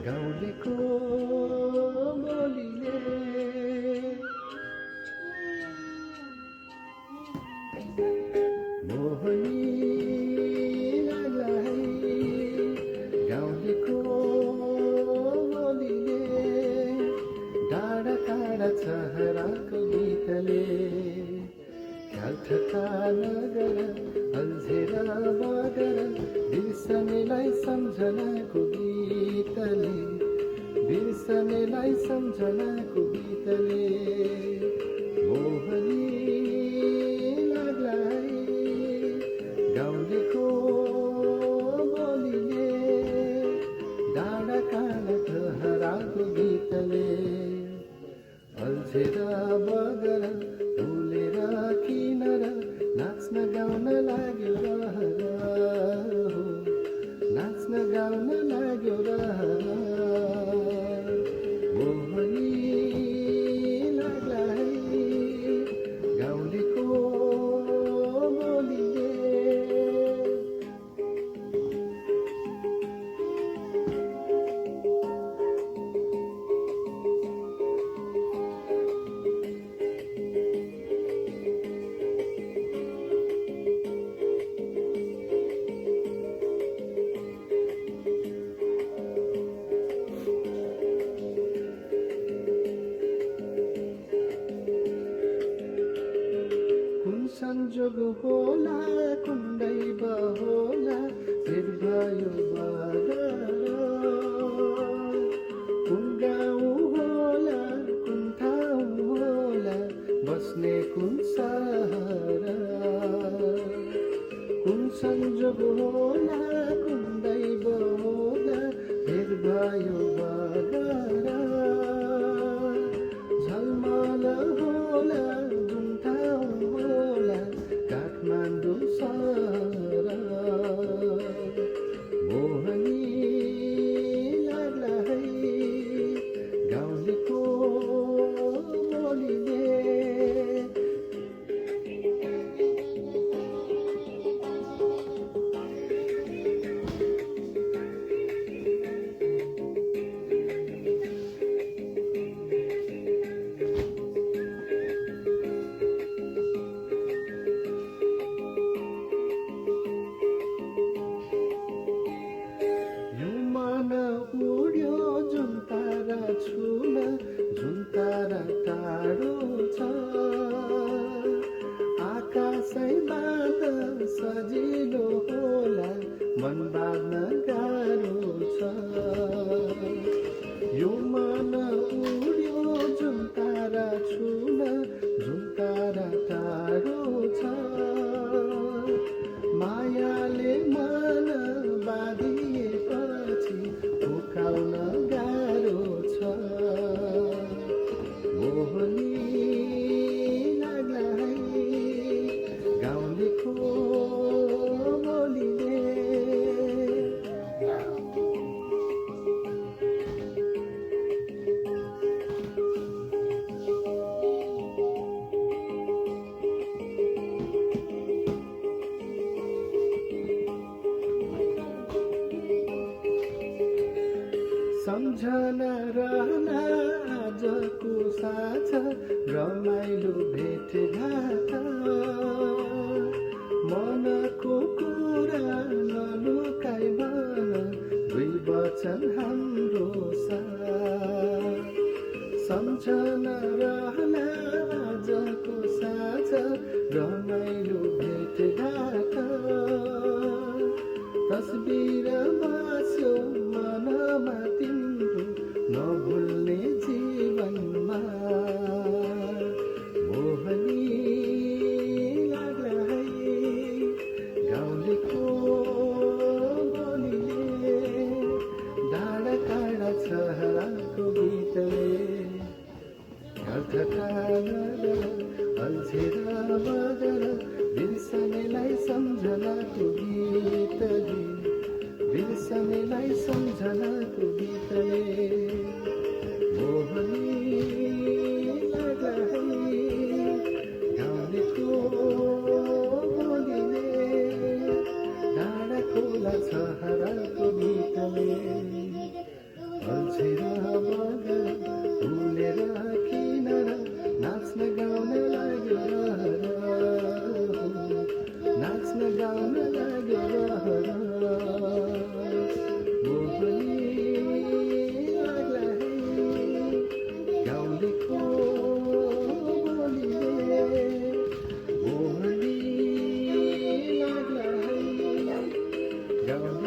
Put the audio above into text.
गाउँलेको बोलीले मोहनीलाई गाउँलेको बोलीले डाँडा काँडा चहराको गीतले ख्याल ठट्टा नगर अल्झेर बगर बिर्सनेलाई सम्झनाको गीतले बिर्सनेलाई सम्झनाको गीतले मोहनी लाग्लाई गाउँलेको बोलीले डाँडा काँडा चहराको गीतले अल्झेर बगर भुलेर किनर नाच्न गाउन लाग्यो रहर हो नाच्न गाउन लाग्यो रहर मोहनी लाग्लाई गाउँलेको बोलीले संजोग होला कुन दैव होला फेर भयो बगर कुन गाउँ होला कुन ठाउँ होला बस्ने कुन सहर कुन संजोग होला कुन दैव होला फेर भयो बगर झलमल होला जुन ठाउँ होला काठमाडौँ सहर मोहनी लाग्लाई गाउँलेको बोलीले उड्यो जुन तारा छुन जुन तारा टाढो छ आकाशैबाट सजिलो होला मन बाँध्न गाह्रो छ यो मन उड्यो जुन तारा छुन जुन तारा टाढो छ मायाले मन बाँधिएपछि फुकाउन गाह्रो छ मोहनी लाग्लाई गाउँलेको बोलीले सम्झना रहला आजको साँझ रमाइलो भेटघाट मनको कुरा नलुकाइ भन दुई वचन हाम्रो साथ सम्झना रहला आजको साँझ रमाइलो भेटघाट तस्बिर बस्यो मनमा तिम्रो नभुल्ने जीवनमा मोहनी लाग्लाई गाउँलेको बोलीले डाँडा काँडा चहराको गीतले अल्झेर बगर बिर्सनेलाई सम्झनाको गीतले बिर्सनेलाई सम्झनाको गीतले मोहनी लाग्लाई गाउँलेको बोलीले डाँडा खोला चहराको गीतले बुझेर बगर फुलेर किनर नाच्न गाउन लाग्यो नाच्न गाउन लाग्यो मोहनी लाग्ला है गाउँलेको बोलीले मोहनी लाग्ला है गाउँले